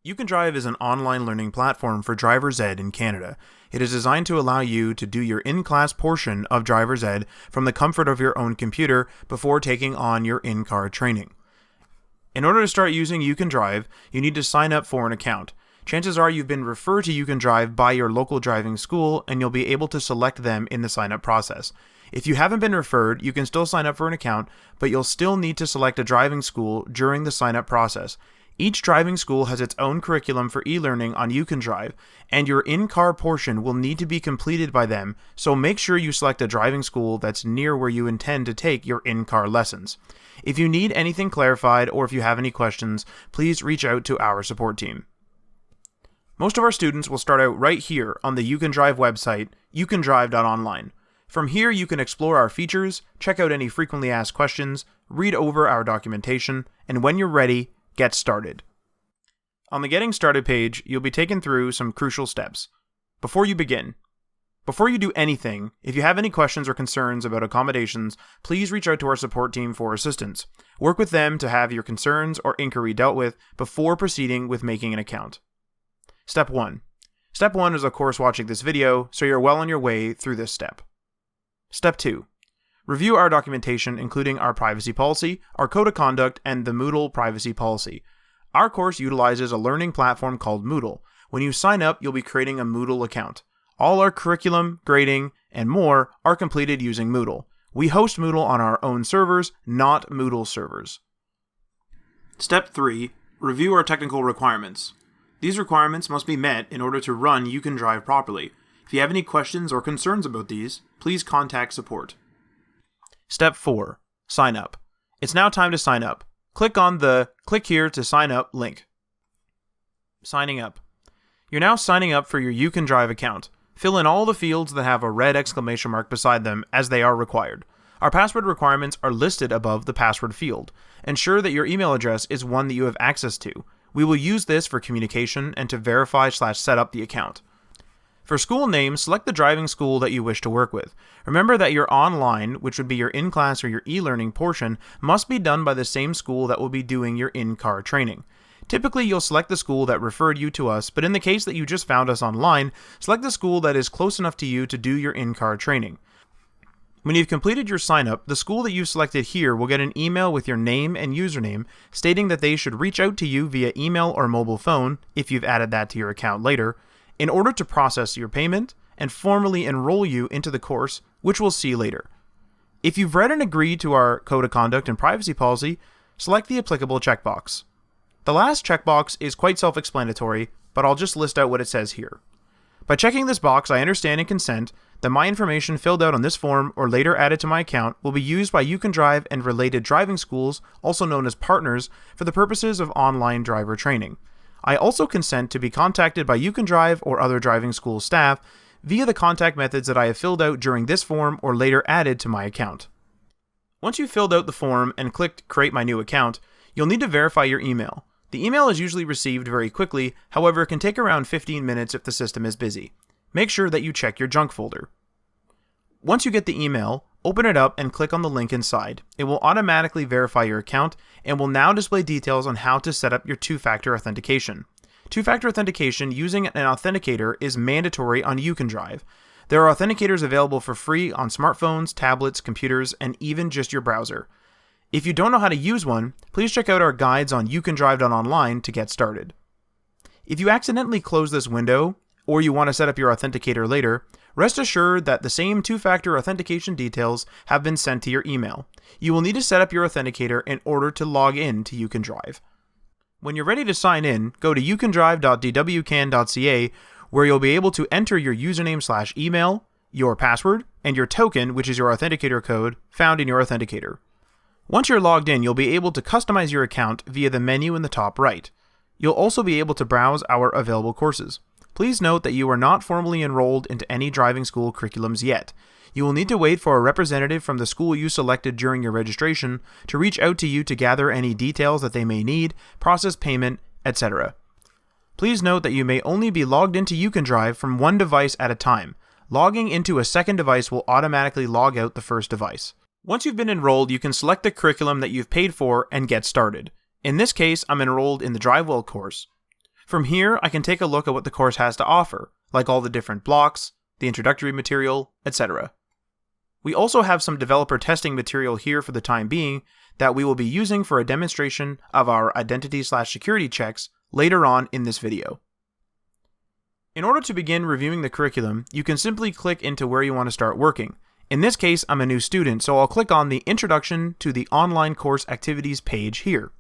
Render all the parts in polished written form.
UCanDrive is an online learning platform for driver's ed in Canada. It is designed to allow you to do your in-class portion of driver's ed from the comfort of your own computer before taking on your in-car training. In order to start using UCanDrive, you need to sign up for an account. Chances are you've been referred to UCanDrive by your local driving school, and you'll be able to select them in the sign-up process. If you haven't been referred, you can still sign up for an account, but you'll still need to select a driving school during the sign-up process. Each driving school has its own curriculum for e-learning on UCanDrive, and your in-car portion will need to be completed by them, so make sure you select a driving school that's near where you intend to take your in-car lessons. If you need anything clarified or if you have any questions, please reach out to our support team. Most of our students will start out right here on the UCanDrive website, UCanDrive.online. From here, you can explore our features, check out any frequently asked questions, read over our documentation, and when you're ready, get started. On the Getting Started page, you'll be taken through some crucial steps. Before you do anything, if you have any questions or concerns about accommodations, please reach out to our support team for assistance. Work with them to have your concerns or inquiry dealt with before proceeding with making an account. Step 1. Step 1 is of course watching this video, so you're well on your way through this step. Step 2. Review our documentation, including our privacy policy, our code of conduct, and the Moodle privacy policy. Our course utilizes a learning platform called Moodle. When you sign up, you'll be creating a Moodle account. All our curriculum, grading, and more are completed using Moodle. We host Moodle on our own servers, not Moodle servers. Step 3. Review our technical requirements. These requirements must be met in order to run UCanDrive properly. If you have any questions or concerns about these, please contact support. Step 4. Sign up. It's now time to sign up. Click on the Click Here to Sign Up link. Signing up. You're now signing up for your UCanDrive account. Fill in all the fields that have a red exclamation mark beside them as they are required. Our password requirements are listed above the password field. Ensure that your email address is one that you have access to. We will use this for communication and to verify/set up the account. For school name, select the driving school that you wish to work with. Remember that your online, which would be your in-class or your e-learning portion, must be done by the same school that will be doing your in-car training. Typically, you'll select the school that referred you to us, but in the case that you just found us online, select the school that is close enough to you to do your in-car training. When you've completed your sign-up, the school that you've selected here will get an email with your name and username stating that they should reach out to you via email or mobile phone, if you've added that to your account later, in order to process your payment and formally enroll you into the course, which we'll see later. If you've read and agreed to our code of conduct and privacy policy, select the applicable checkbox. The last checkbox is quite self-explanatory, but I'll just list out what it says here. By checking this box, I understand and consent that my information filled out on this form or later added to my account will be used by UCanDrive and related driving schools, also known as partners, for the purposes of online driver training. I also consent to be contacted by UCanDrive or other driving school staff via the contact methods that I have filled out during this form or later added to my account. Once you've filled out the form and clicked Create My New Account, you'll need to verify your email. The email is usually received very quickly, however it can take around 15 minutes if the system is busy. Make sure that you check your junk folder. Once you get the email, open it up and click on the link inside. It will automatically verify your account and will now display details on how to set up your two-factor authentication. Two-factor authentication using an authenticator is mandatory on UCanDrive. There are authenticators available for free on smartphones, tablets, computers, and even just your browser. If you don't know how to use one, please check out our guides on UCanDrive.online to get started. If you accidentally close this window, or you want to set up your authenticator later, rest assured that the same two-factor authentication details have been sent to your email. You will need to set up your authenticator in order to log in to UCanDrive. When you're ready to sign in, go to ucandrive.dwcan.ca, where you'll be able to enter your username/email, your password, and your token, which is your authenticator code, found in your authenticator. Once you're logged in, you'll be able to customize your account via the menu in the top right. You'll also be able to browse our available courses. Please note that you are not formally enrolled into any driving school curriculums yet. You will need to wait for a representative from the school you selected during your registration to reach out to you to gather any details that they may need, process payment, etc. Please note that you may only be logged into UCanDrive from one device at a time. Logging into a second device will automatically log out the first device. Once you've been enrolled, you can select the curriculum that you've paid for and get started. In this case, I'm enrolled in the DriveWell course. From here, I can take a look at what the course has to offer, like all the different blocks, the introductory material, etc. We also have some developer testing material here for the time being that we will be using for a demonstration of our identity/security checks later on in this video. In order to begin reviewing the curriculum, you can simply click into where you want to start working. In this case, I'm a new student, so I'll click on the Introduction to the Online Course Activities page here.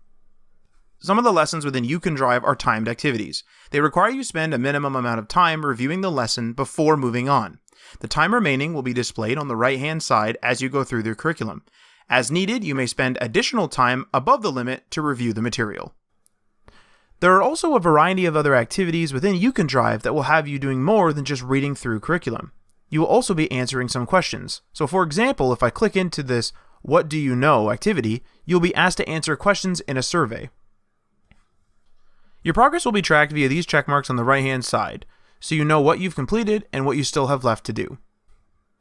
Some of the lessons within UCanDrive are timed activities. They require you spend a minimum amount of time reviewing the lesson before moving on. The time remaining will be displayed on the right-hand side as you go through the curriculum. As needed, you may spend additional time above the limit to review the material. There are also a variety of other activities within UCanDrive that will have you doing more than just reading through curriculum. You will also be answering some questions. So for example, if I click into this "What do you know" activity, you'll be asked to answer questions in a survey. Your progress will be tracked via these check marks on the right-hand side, so you know what you've completed and what you still have left to do.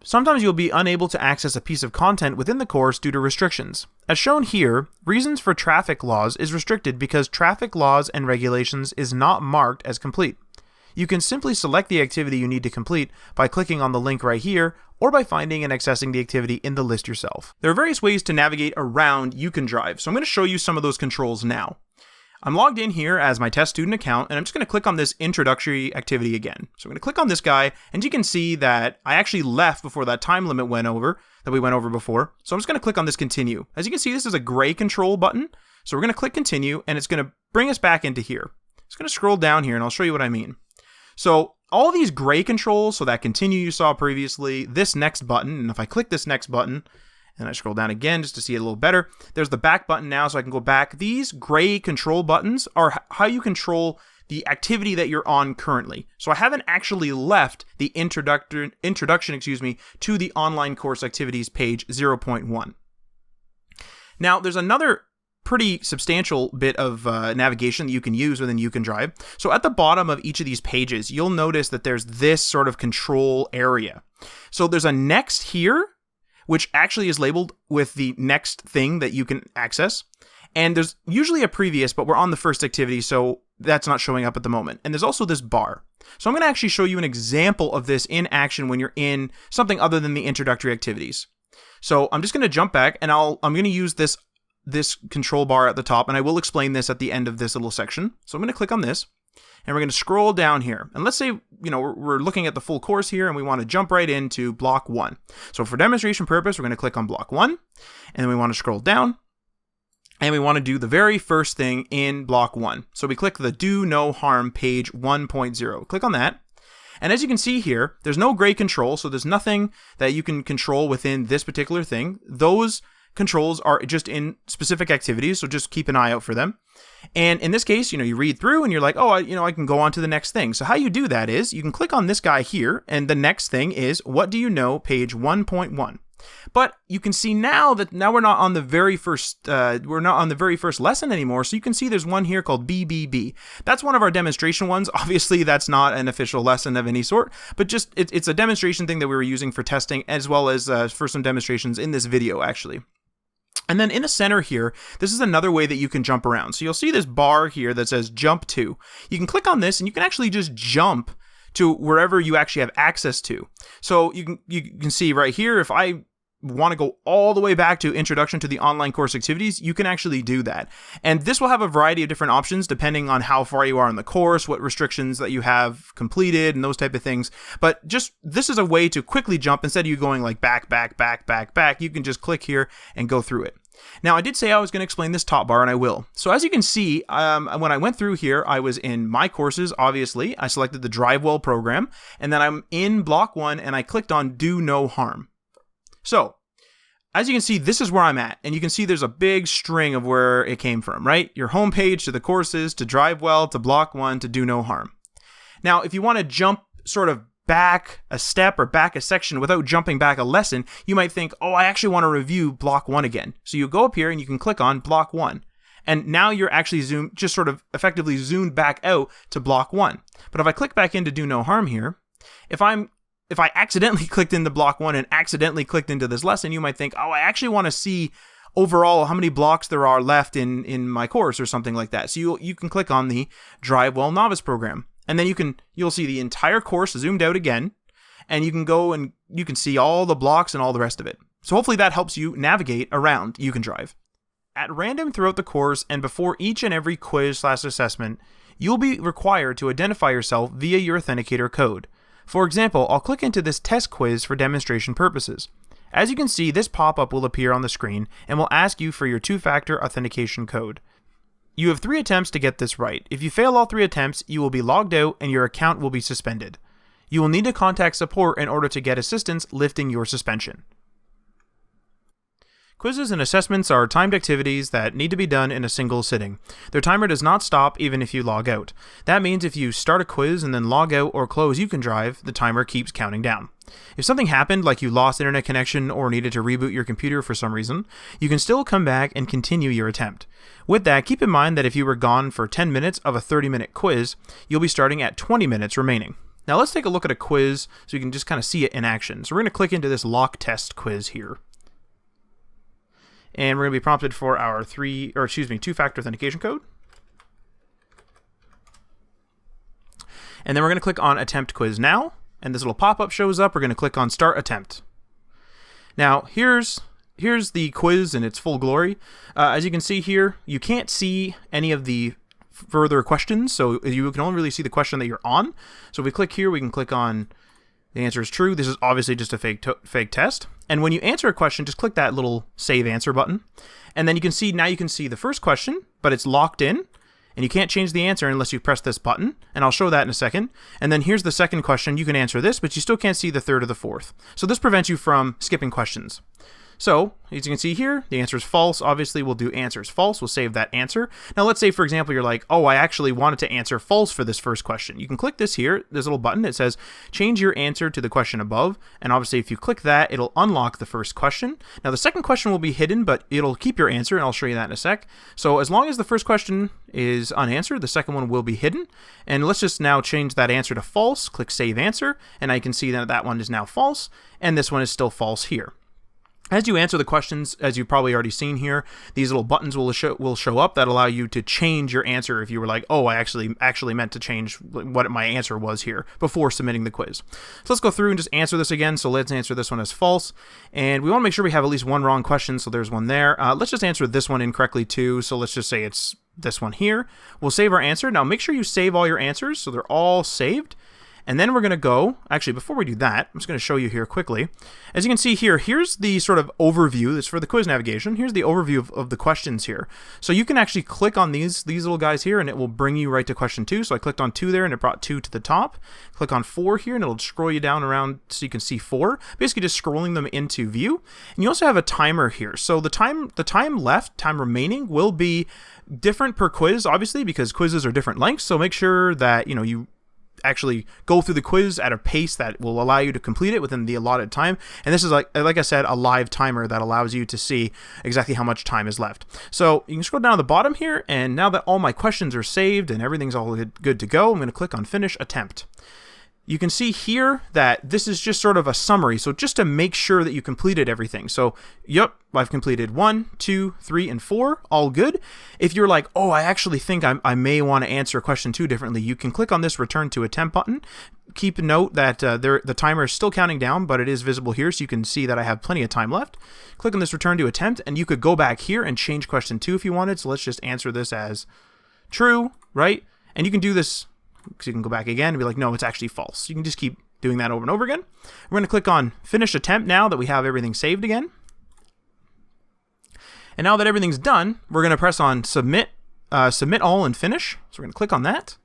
Sometimes you'll be unable to access a piece of content within the course due to restrictions. As shown here, reasons for traffic laws is restricted because traffic laws and regulations is not marked as complete. You can simply select the activity you need to complete by clicking on the link right here, or by finding and accessing the activity in the list yourself. There are various ways to navigate around UCanDrive, so I'm going to show you some of those controls now. I'm logged in here as my test student account, and I'm just going to click on this introductory activity again. So I'm going to click on this guy, and you can see that I actually left before that time limit went over, that we went over before. So I'm just going to click on this continue. As you can see, this is a gray control button. So we're going to click continue, and it's going to bring us back into here. Just going to scroll down here, and I'll show you what I mean. So all these gray controls, so that continue you saw previously, this next button, and if I click this next button, and I scroll down again just to see it a little better. There's the back button now, so I can go back. These gray control buttons are how you control the activity that you're on currently. So I haven't actually left the introduction to the online course activities page 0.1. Now, there's another pretty substantial bit of navigation that you can use within UCanDrive. So at the bottom of each of these pages, you'll notice that there's this sort of control area. So there's a next here, which actually is labeled with the next thing that you can access. And there's usually a previous, but we're on the first activity, so that's not showing up at the moment. And there's also this bar. So I'm going to actually show you an example of this in action when you're in something other than the introductory activities. So I'm just going to jump back, and I'm going to use this control bar at the top, and I will explain this at the end of this little section. So I'm going to click on this. And we're going to scroll down here. And let's say, we're looking at the full course here and we want to jump right into block 1. So for demonstration purpose, we're going to click on block 1. And then we want to scroll down. And we want to do the very first thing in block 1. So we click the Do No Harm page 1.0. Click on that. And as you can see here, there's no gray control. So there's nothing that you can control within this particular thing. Those controls are just in specific activities, so just keep an eye out for them. And in this case, you read through and you're like, oh, I can go on to the next thing. So how you do that is you can click on this guy here, and the next thing is What Do You Know, page 1.1. But you can see now we're not on the very first lesson anymore. So you can see there's one here called BBB. That's one of our demonstration ones. Obviously, that's not an official lesson of any sort, but just it's a demonstration thing that we were using for testing, as well as for some demonstrations in this video, actually. And then in the center here, this is another way that you can jump around. So you'll see this bar here that says Jump To. You can click on this and you can actually just jump to wherever you actually have access to. So you can see right here, if I want to go all the way back to Introduction to the Online Course Activities, you can actually do that. And this will have a variety of different options depending on how far you are in the course, what restrictions that you have completed, and those type of things. But just this is a way to quickly jump. Instead of you going like back, you can just click here and go through it. Now, I did say I was going to explain this top bar, and I will. So as you can see, when I went through here, I was in My Courses, obviously. I selected the DriveWell program, and then I'm in block 1, and I clicked on Do No Harm. So, as you can see, this is where I'm at, and you can see there's a big string of where it came from, right? Your home page to the courses, to DriveWell, to block 1, to Do No Harm. Now, if you want to jump sort of back a step or back a section without jumping back a lesson, you might think, oh, I actually want to review block 1 again. So you go up here and you can click on block 1. And now you're actually just sort of effectively zoomed back out to block 1. But if I click back into Do No Harm here, if I accidentally clicked into block 1 and accidentally clicked into this lesson, you might think, oh, I actually want to see overall how many blocks there are left in my course or something like that. So you can click on the Drive Well Novice program, and then you'll see the entire course zoomed out again, and you can go and you can see all the blocks and all the rest of it. So hopefully that helps you navigate around UCanDrive. At random throughout the course and before each and every quiz/assessment, you'll be required to identify yourself via your authenticator code. For example, I'll click into this test quiz for demonstration purposes. As you can see, this pop-up will appear on the screen and will ask you for your two-factor authentication code. You have 3 attempts to get this right. If you fail all 3 attempts, you will be logged out and your account will be suspended. You will need to contact support in order to get assistance lifting your suspension. Quizzes and assessments are timed activities that need to be done in a single sitting. Their timer does not stop even if you log out. That means if you start a quiz and then log out or close UCanDrive, the timer keeps counting down. If something happened, like you lost internet connection or needed to reboot your computer for some reason, you can still come back and continue your attempt. With that, keep in mind that if you were gone for 10 minutes of a 30-minute quiz, you'll be starting at 20 minutes remaining. Now let's take a look at a quiz so you can just kind of see it in action. So we're going to click into this lock test quiz here. And we're going to be prompted for our two-factor authentication code. And then we're going to click on Attempt Quiz Now, and this little pop-up shows up. We're going to click on Start Attempt. Now, here's the quiz in its full glory. As you can see here, you can't see any of the further questions, so you can only really see the question that you're on. So if we click here, we can click on the answer is true. This is obviously just a fake test. And when you answer a question, just click that little Save Answer button. And then you can see the first question, but it's locked in. And you can't change the answer unless you press this button. And I'll show that in a second. And then here's the second question. You can answer this, but you still can't see the third or the fourth. So this prevents you from skipping questions. So, as you can see here, the answer is false. Obviously, we'll do answers false. We'll save that answer. Now, let's say, for example, you're like, oh, I actually wanted to answer false for this first question. You can click this here, this little button. It says, change your answer to the question above. And obviously, if you click that, it'll unlock the first question. Now, the second question will be hidden, but it'll keep your answer, and I'll show you that in a sec. So, as long as the first question is unanswered, the second one will be hidden. And let's just now change that answer to false. Click Save Answer, and I can see that that one is now false, and this one is still false here. As you answer the questions, as you've probably already seen here, these little buttons will show up that allow you to change your answer if you were like, oh, I actually meant to change what my answer was here before submitting the quiz. So let's go through and just answer this again. So let's answer this one as false. And we want to make sure we have at least one wrong question, so there's one there. Let's just answer this one incorrectly too. So let's just say it's this one here. We'll save our answer. Now make sure you save all your answers so they're all saved. And then we're going to go, actually, before we do that, I'm just going to show you here quickly. As you can see here, here's the sort of overview. This is for the quiz navigation. Here's the overview of the questions here. So you can actually click on these little guys here, and it will bring you right to question 2. So I clicked on 2 there, and it brought 2 to the top. Click on 4 here, and it'll scroll you down around so you can see 4. Basically just scrolling them into view. And you also have a timer here. So the time remaining will be different per quiz, obviously, because quizzes are different lengths. So make sure that, you actually go through the quiz at a pace that will allow you to complete it within the allotted time. And this is like I said, a live timer that allows you to see exactly how much time is left. So you can scroll down to the bottom here, and now that all my questions are saved and everything's all good to go, I'm going to click on Finish Attempt. You can see here that this is just sort of a summary, so just to make sure that you completed everything. So, yep, I've completed 1, 2, 3, and 4, all good. If you're like, oh, I actually think I may want to answer question 2 differently, you can click on this Return to Attempt button. Keep a note that the timer is still counting down, but it is visible here, so you can see that I have plenty of time left. Click on this Return to Attempt, and you could go back here and change question 2 if you wanted. So let's just answer this as true, right? And you can do this. So you can go back again and be like, no, it's actually false. You can just keep doing that over and over again. We're going to click on Finish Attempt now that we have everything saved again. And now that everything's done, we're going to press on Submit All and Finish. So we're going to click on that.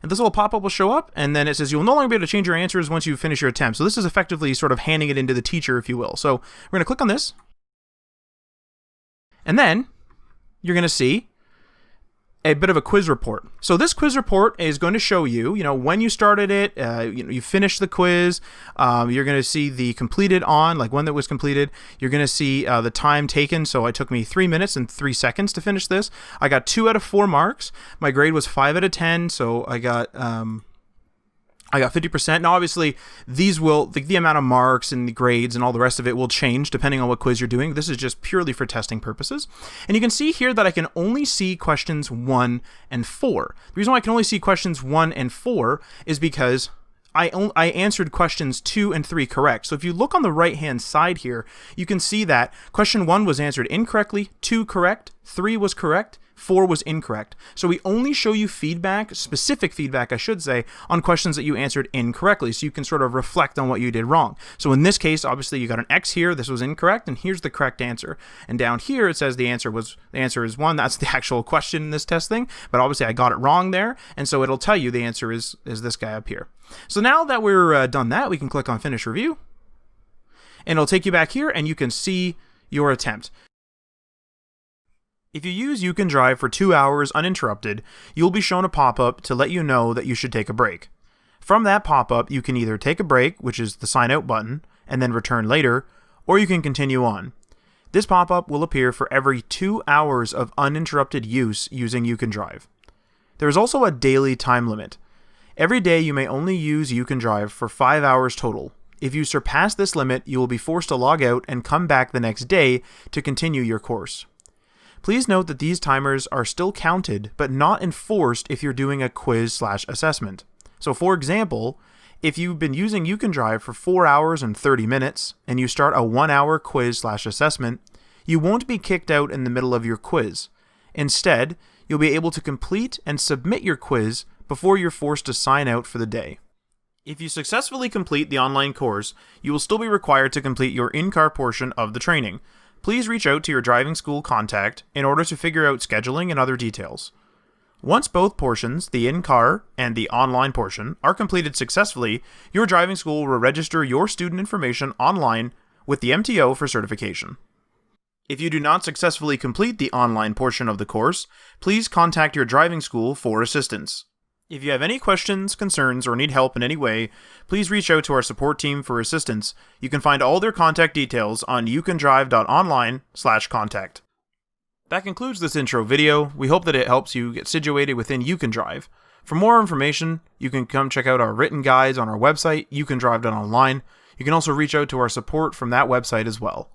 And this little pop-up will show up, and then it says you'll no longer be able to change your answers once you finish your attempt. So this is effectively sort of handing it into the teacher, if you will. So we're going to click on this. And then you're going to see a bit of a quiz report. So this quiz report is going to show you, when you started it, you finished the quiz. You're going to see the completed on, like when that was completed. You're going to see the time taken. So it took me 3 minutes and 3 seconds to finish this. I got 2 out of 4 marks. My grade was 5 out of 10. So I got I got 50%. Now, obviously, these will, the amount of marks and the grades and all the rest of it will change depending on what quiz you're doing. This is just purely for testing purposes. And you can see here that I can only see questions 1 and 4. The reason why I can only see questions 1 and 4 is because I answered questions 2 and 3 correct. So if you look on the right-hand side here, you can see that question 1 was answered incorrectly, 2 correct, 3 was correct, 4 was incorrect. So we only show you feedback, specific feedback, I should say, on questions that you answered incorrectly, so you can sort of reflect on what you did wrong. So in this case, obviously you got an X here, this was incorrect, and here's the correct answer. And down here it says the answer is 1. That's the actual question in this test thing, but obviously I got it wrong there, and so it'll tell you the answer is this guy up here. So now that we're done that, we can click on Finish Review, and it'll take you back here, and you can see your attempt. If you use UCanDrive for 2 hours uninterrupted, you'll be shown a pop-up to let you know that you should take a break. From that pop-up, you can either take a break, which is the sign out button, and then return later, or you can continue on. This pop-up will appear for every 2 hours of uninterrupted use using UCanDrive. There is also a daily time limit. Every day you may only use UCanDrive for 5 hours total. If you surpass this limit, you will be forced to log out and come back the next day to continue your course. Please note that these timers are still counted, but not enforced if you're doing a quiz/assessment. So for example, if you've been using UCanDrive for 4 hours and 30 minutes, and you start a 1-hour quiz/assessment, you won't be kicked out in the middle of your quiz. Instead, you'll be able to complete and submit your quiz before you're forced to sign out for the day. If you successfully complete the online course, you will still be required to complete your in-car portion of the training. Please reach out to your driving school contact in order to figure out scheduling and other details. Once both portions, the in-car and the online portion, are completed successfully, your driving school will register your student information online with the MTO for certification. If you do not successfully complete the online portion of the course, please contact your driving school for assistance. If you have any questions, concerns, or need help in any way, please reach out to our support team for assistance. You can find all their contact details on ucandrive.online/contact. That concludes this intro video. We hope that it helps you get situated within UCanDrive. For more information, you can come check out our written guides on our website, ucandrive.online. You can also reach out to our support from that website as well.